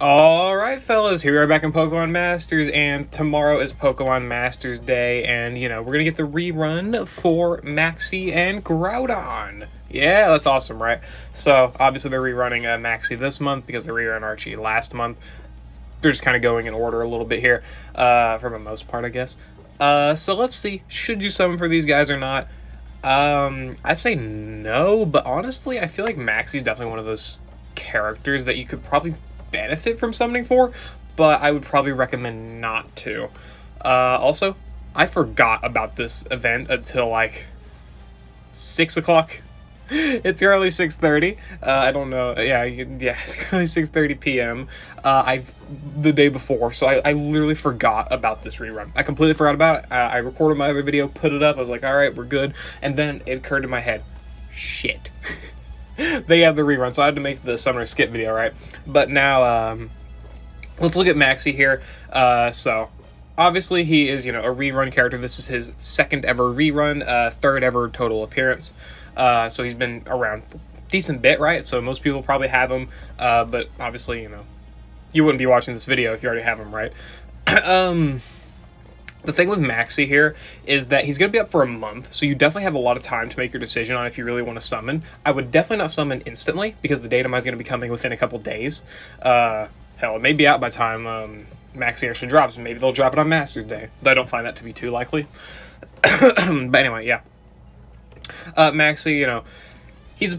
Alright fellas, here we are back in Pokemon Masters, and tomorrow is Pokemon Masters Day, and we're gonna get the rerun for Maxie and Groudon. Yeah, that's awesome, right? So, obviously they're rerunning Maxie this month because they rerun Archie last month. They're just kind of going in order a little bit here, for the most part, I guess. So let's see, should you summon for these guys or not? I'd say no, but honestly, I feel like Maxie's definitely one of those characters that you could probably benefit from summoning for, but I would probably recommend not to. Also, I forgot about this event until like 6 o'clock. It's early 6:30. I don't know. Yeah, it's early 6:30 p.m. The day before, so I literally forgot about this rerun. I completely forgot about it. I recorded my other video, put it up. I was like, all right, we're good. And then it occurred in my head, shit. They have the rerun, so I had to make the summoner skip video, right? But now, let's look at Maxie here. So, obviously he is, a rerun character. This is his second ever rerun, third ever total appearance. So he's been around a decent bit, right? So most people probably have him, but obviously, you wouldn't be watching this video if you already have him, right? The thing with Maxie here is that he's going to be up for a month, so you definitely have a lot of time to make your decision on if you really want to summon. I would definitely not summon instantly, because the data mine is going to be coming within a couple days. Hell, it may be out by the time Maxie actually drops. Maybe they'll drop it on Masters Day, though I don't find that to be too likely. But anyway, yeah. Maxie, he's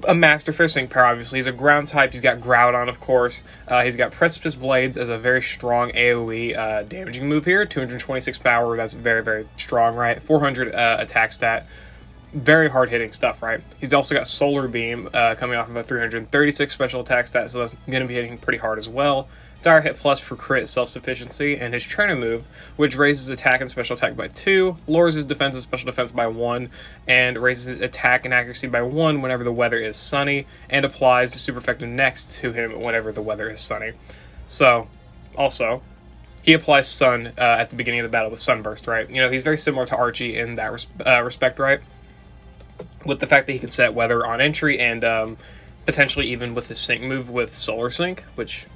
a master for sync power, obviously. He's a ground type. He's got Groudon, of course. He's got Precipice Blades as a very strong AoE damaging move here. 226 power, that's very, very strong, right? 400 attack stat. Very hard-hitting stuff, right? He's also got Solar Beam coming off of a 336 special attack stat, so that's going to be hitting pretty hard as well. Dire Hit Plus for crit self-sufficiency, and his trainer move, which raises attack and special attack by 2, lowers his defense and special defense by 1, and raises his attack and accuracy by 1 whenever the weather is sunny, and applies the super effective next to him whenever the weather is sunny. So, also, he applies Sun at the beginning of the battle with Sunburst, right? He's very similar to Archie in that respect, right? With the fact that he can set weather on entry, and potentially even with his sync move with Solar Sync, which...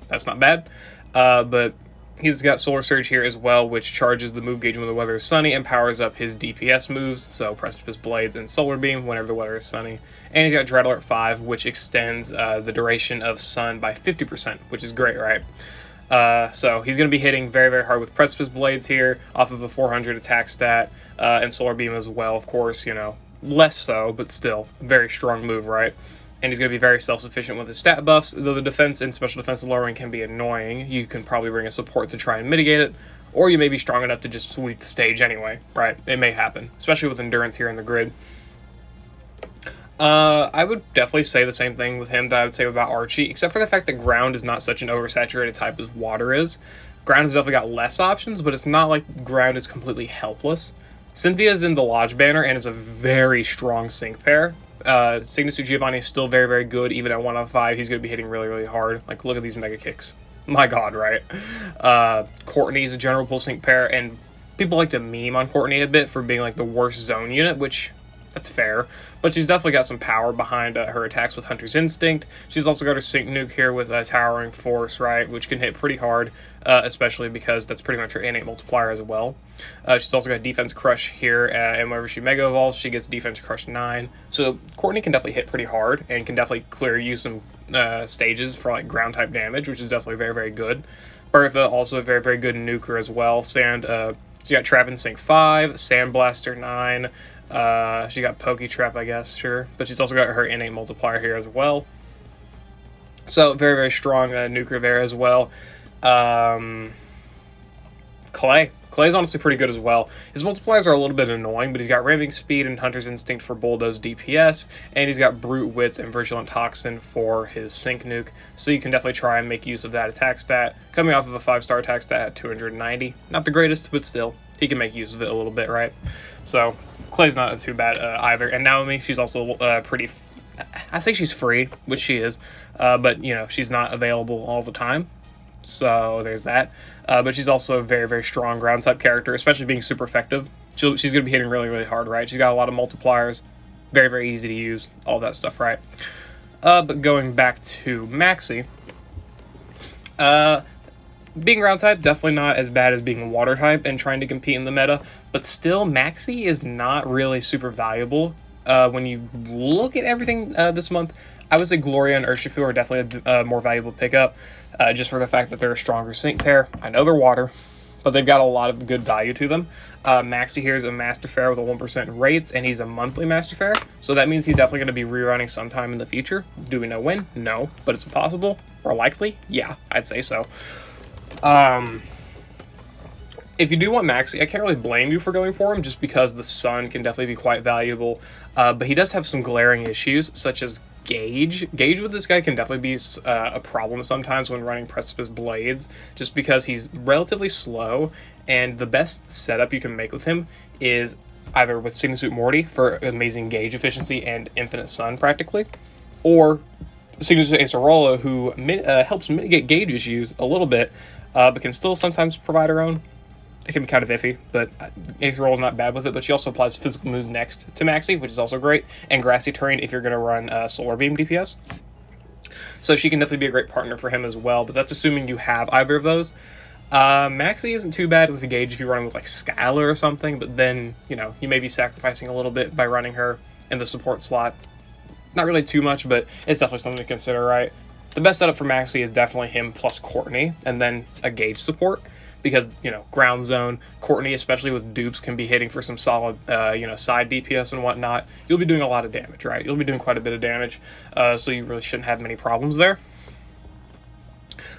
that's not bad, but he's got Solar Surge here as well, which charges the move gauge when the weather is sunny and powers up his DPS moves, so Precipice Blades and Solar Beam whenever the weather is sunny. And he's got Dread Alert 5, which extends the duration of sun by 50%, which is great, right? So he's going to be hitting very, very hard with Precipice Blades here, off of a 400 attack stat, and Solar Beam as well, of course, less so, but still, very strong move, right? And he's going to be very self-sufficient with his stat buffs, though the defense and special defense lowering can be annoying. You can probably bring a support to try and mitigate it, or you may be strong enough to just sweep the stage anyway, right? It may happen, especially with endurance here in the grid. I would definitely say the same thing with him that I would say about Archie, except for the fact that ground is not such an oversaturated type as water is. Ground has definitely got less options, but it's not like ground is completely helpless. Cynthia's in the Lodge banner and is a very strong sync pair. Signature Giovanni is still very, very good. Even at 1 out of 5, he's going to be hitting really, really hard. Like, look at these mega kicks. My god, right? Courtney is a general pull sync pair, and people like to meme on Courtney a bit for being like the worst zone unit, which that's fair. But she's definitely got some power behind her attacks with Hunter's Instinct. She's also got her sync nuke here with Towering Force, right? Which can hit pretty hard, especially because that's pretty much her innate multiplier as well. She's also got Defense Crush here, and whenever she Mega Evolves, she gets Defense Crush 9. So Courtney can definitely hit pretty hard, and can definitely clear you some stages for like ground type damage, which is definitely very, very good. Bertha, also a very, very good nuker as well. She got Trap and Sync 5, Sandblaster 9, she got Poke Trap, I guess, sure. But she's also got her innate multiplier here as well. So, very, very strong nuker there as well. Clay. Clay's honestly pretty good as well. His multipliers are a little bit annoying, but he's got Ramming Speed and Hunter's Instinct for Bulldoze DPS, and he's got Brute Wits and Vigilant Toxin for his sync nuke, so you can definitely try and make use of that attack stat, coming off of a 5-star attack stat at 290. Not the greatest, but still, he can make use of it a little bit, right? So, Clay's not too bad either. And Naomi, she's also pretty... I say she's free, which she is, but, she's not available all the time. So there's that. But she's also a very, very strong ground type character, especially being super effective. She's going to be hitting really, really hard, right? She's got a lot of multipliers. Very, very easy to use. All that stuff, right? But going back to Maxie, Being ground type, definitely not as bad as being water type and trying to compete in the meta, but still, Maxie is not really super valuable. When you look at everything this month, I would say Gloria and Urshifu are definitely a more valuable pickup, just for the fact that they're a stronger sync pair. I know they're water, but they've got a lot of good value to them. Maxie here is a Master Fair with a 1% rates, and he's a monthly Master Fair, so that means he's definitely going to be rerunning sometime in the future. Do we know when? No, but it's possible, or likely? Yeah, I'd say so. If you do want Maxie, I can't really blame you for going for him, just because the Sun can definitely be quite valuable, but he does have some glaring issues, such as Gauge. Gauge with this guy can definitely be a problem sometimes when running Precipice Blades, just because he's relatively slow, and the best setup you can make with him is either with Sigma Suit Morty for amazing Gauge efficiency and Infinite Sun practically, or Sigma Suit Acerola, who helps mitigate Gauge issues a little bit, but can still sometimes provide her own. It can be kind of iffy, but Acerola is not bad with it, but she also applies physical moves next to Maxie, which is also great, and Grassy Terrain if you're going to run Solar Beam DPS. So she can definitely be a great partner for him as well, but that's assuming you have either of those. Maxie isn't too bad with the Gauge if you're running with like Skylar or something, but then, you know, you may be sacrificing a little bit by running her in the support slot. Not really too much, but it's definitely something to consider, right? The best setup for Maxie is definitely him plus Courtney, and then a Gauge support. Because, you know, Ground Zone, Courtney, especially with dupes, can be hitting for some solid, you know, side DPS and whatnot. You'll be doing a lot of damage, right? You'll be doing quite a bit of damage, so you really shouldn't have many problems there.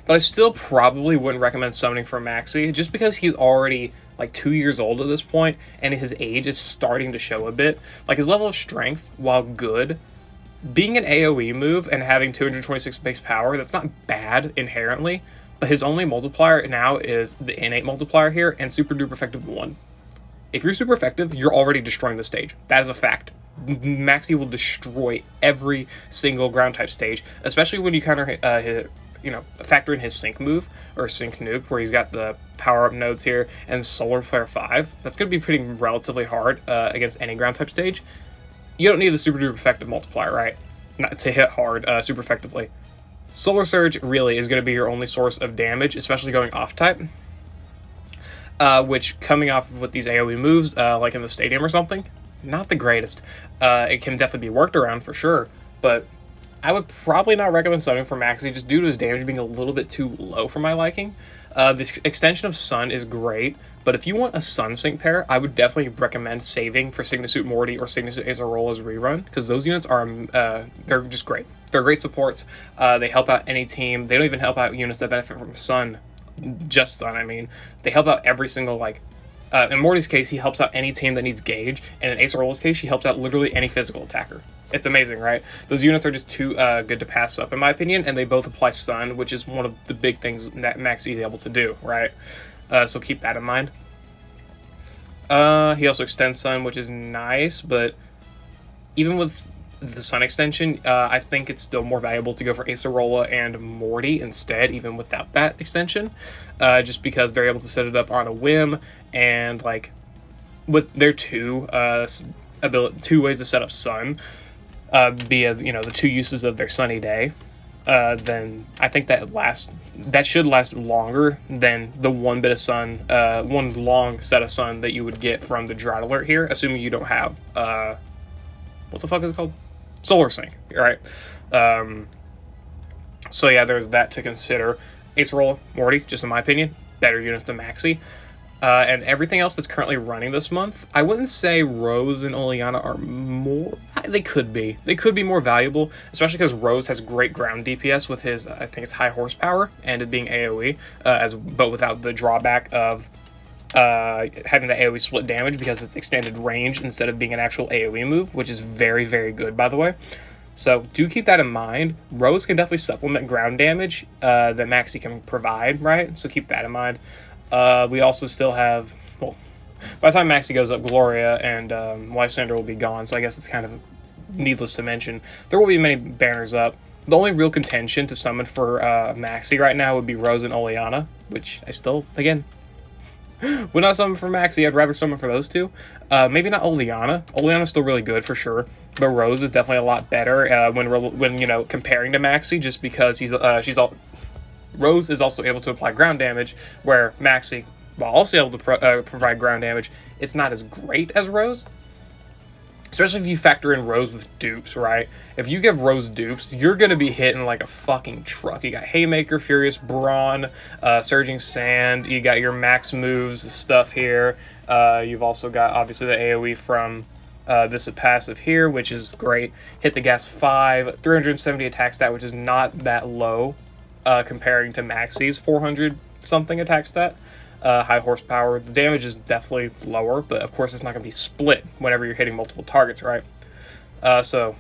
But I still probably wouldn't recommend summoning for Maxie, just because he's already, like, 2 years old at this point, and his age is starting to show a bit. Like, his level of strength, while good, being an AoE move and having 226 base power, that's not bad inherently. But his only multiplier now is the innate multiplier here, and super duper effective 1. If you're super effective, you're already destroying the stage. That is a fact. Maxie will destroy every single ground type stage, especially when you factor in his sync move, or sync nuke, where he's got the power up nodes here, and Solar Flare 5. That's going to be pretty relatively hard against any ground type stage. You don't need the super duper effective multiplier, right? Not to hit hard super effectively. Solar Surge really is going to be your only source of damage, especially going off-type, which, coming off with these AoE moves, like in the stadium or something, not the greatest. It can definitely be worked around for sure, but I would probably not recommend summoning for Maxie just due to his damage being a little bit too low for my liking. This extension of Sun is great, but if you want a Sun sync pair, I would definitely recommend saving for Sigma Suit Morty or Sigma Suit Acerola's Rerun, because those units are, they're just great. They're great supports. They help out any team. They don't even help out units that benefit from Sun, just Sun, I mean. They help out every single, like, in Morty's case, he helps out any team that needs Gauge, and in Acerola's case, he helps out literally any physical attacker. It's amazing, right? Those units are just too good to pass up, in my opinion, and they both apply Sun, which is one of the big things that Maxie is able to do, right? So keep that in mind. He also extends Sun, which is nice, but even with the Sun extension, I think it's still more valuable to go for Acerola and Morty instead, even without that extension, just because they're able to set it up on a whim, and like with their two ways to set up Sun, via the two uses of their Sunny Day, then I think that should last longer than the one bit of Sun, one long set of Sun that you would get from the Drought Alert here, assuming you don't have what the fuck is it called? Solar Sync, right? So yeah, there's that to consider. Acerola, Morty, just in my opinion, better units than Maxie. And everything else that's currently running this month, I wouldn't say Rose and Oleana are more... They could be. They could be more valuable, especially because Rose has great ground DPS with his, I think it's high horsepower, and it being AoE, but without the drawback of having the AoE split damage because it's extended range instead of being an actual AoE move, which is very, very good, by the way. So do keep that in mind. Rose can definitely supplement ground damage that Maxie can provide, right? So keep that in mind. We also still have, well, by the time Maxie goes up, Gloria and Lysander will be gone, so I guess it's kind of needless to mention. There will be many banners up. The only real contention to summon for Maxie right now would be Rose and Oleana, which I still, again, would not summon for Maxie. I'd rather summon for those two. Maybe not Oleana. Oleana's still really good for sure, but Rose is definitely a lot better when comparing to Maxie, just because she's all... Rose is also able to apply ground damage, where Maxie, while also able to provide ground damage, it's not as great as Rose. Especially if you factor in Rose with dupes, right? If you give Rose dupes, you're going to be hitting like a fucking truck. You got Haymaker, Furious Brawn, Surging Sand. You got your max moves stuff here. You've also got, obviously, the AoE from this passive here, which is great. Hit the gas 5, 370 attack stat, which is not that low comparing to Maxie's 400-something attack stat. High horsepower. The damage is definitely lower, but of course it's not going to be split whenever you're hitting multiple targets, right? So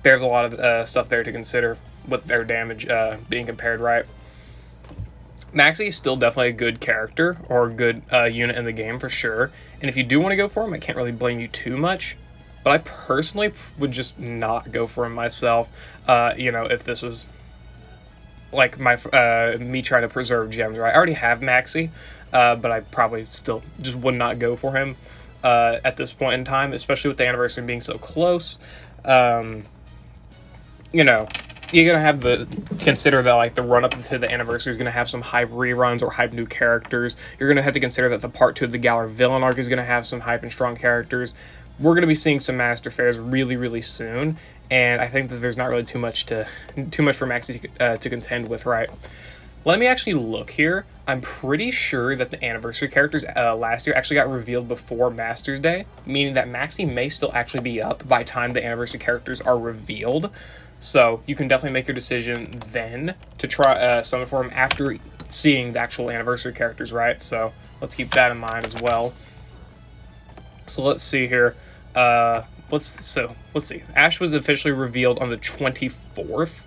there's a lot of stuff there to consider with their damage being compared, right? Maxie is still definitely a good character or a good unit in the game for sure. And if you do want to go for him, I can't really blame you too much. But I personally would just not go for him myself. You know, if this is like my me trying to preserve gems, right? I already have Maxie. But I probably still just would not go for him at this point in time, especially with the anniversary being so close. You know, you're going to have to consider that, like, the run-up to the anniversary is going to have some hype reruns or hype new characters. You're going to have to consider that the part 2 of the Galar villain arc is going to have some hype and strong characters. We're going to be seeing some Master Fairs really, really soon, and I think that there's not really too much for Maxie to contend with, right? Let me actually look here. I'm pretty sure that the anniversary characters last year actually got revealed before Masters Day, meaning that Maxie may still actually be up by the time the anniversary characters are revealed. So you can definitely make your decision then to try summon for him after seeing the actual anniversary characters, right? So let's keep that in mind as well. So let's see here. Let's see. Ash was officially revealed on the 24th.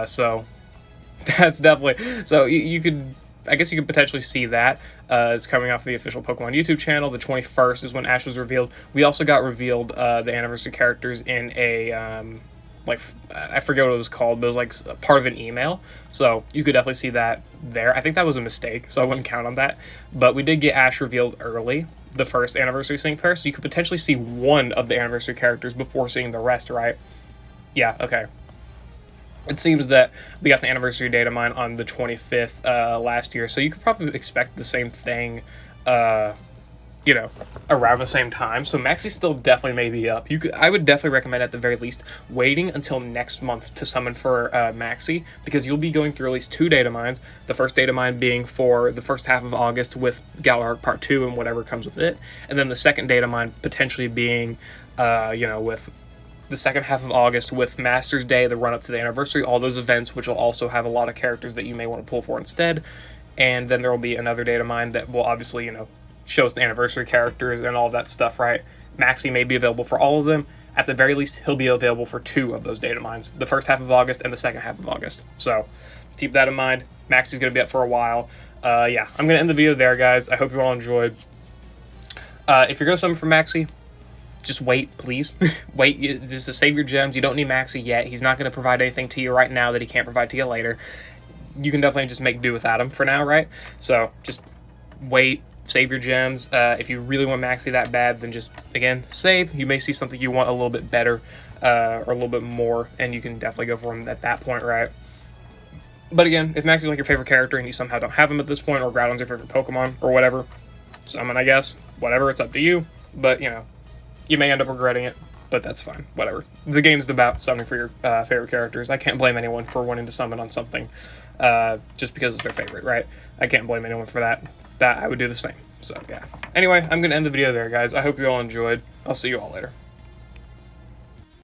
So that's definitely, so you could, I guess you could potentially see that. It's coming off the official Pokemon YouTube channel. The 21st is when Ash was revealed. We also got revealed the anniversary characters in a, like, I forget what it was called, but it was like part of an email. So you could definitely see that there. I think that was a mistake, so I wouldn't count on that. But we did get Ash revealed early, the first anniversary sync pair, so you could potentially see one of the anniversary characters before seeing the rest, right? Yeah, okay. It seems that we got the anniversary data mine on the 25th last year, so you could probably expect the same thing, you know, around the same time. So Maxie still definitely may be up. I would definitely recommend at the very least waiting until next month to summon for Maxie, because you'll be going through at least 2 data mines. The first data mine being for the first half of August with Galar Part 2 and whatever comes with it, and then the second data mine potentially being, you know, with the second half of August with Masters Day, the run-up to the anniversary, all those events, which will also have a lot of characters that you may want to pull for instead. And then there will be another data mine that will obviously, you know, shows the anniversary characters and all of that stuff, right? Maxie may be available for all of them. At the very least, he'll be available for 2 of those data mines, the first half of August and the second half of August. So keep that in mind. Maxie's going to be up for a while. Yeah, I'm going to end the video there, guys. I hope you all enjoyed. If you're going to summon for Maxie, just wait, please. Wait, just to save your gems. You don't need Maxie yet. He's not going to provide anything to you right now that he can't provide to you later. You can definitely just make do without him for now, right? So just wait, save your gems. If you really want Maxie that bad, then just, again, save. You may see something you want a little bit better or a little bit more, and you can definitely go for him at that point, right? But again, if Maxie's like your favorite character and you somehow don't have him at this point, or Groudon's your favorite Pokemon, or whatever, summon, I guess. Whatever, it's up to you. But, you know, you may end up regretting it, but that's fine. Whatever. The game's about summoning for your favorite characters. I can't blame anyone for wanting to summon on something just because it's their favorite, right? I can't blame anyone for that. I would do the same. So, yeah. Anyway, I'm going to end the video there, guys. I hope you all enjoyed. I'll see you all later.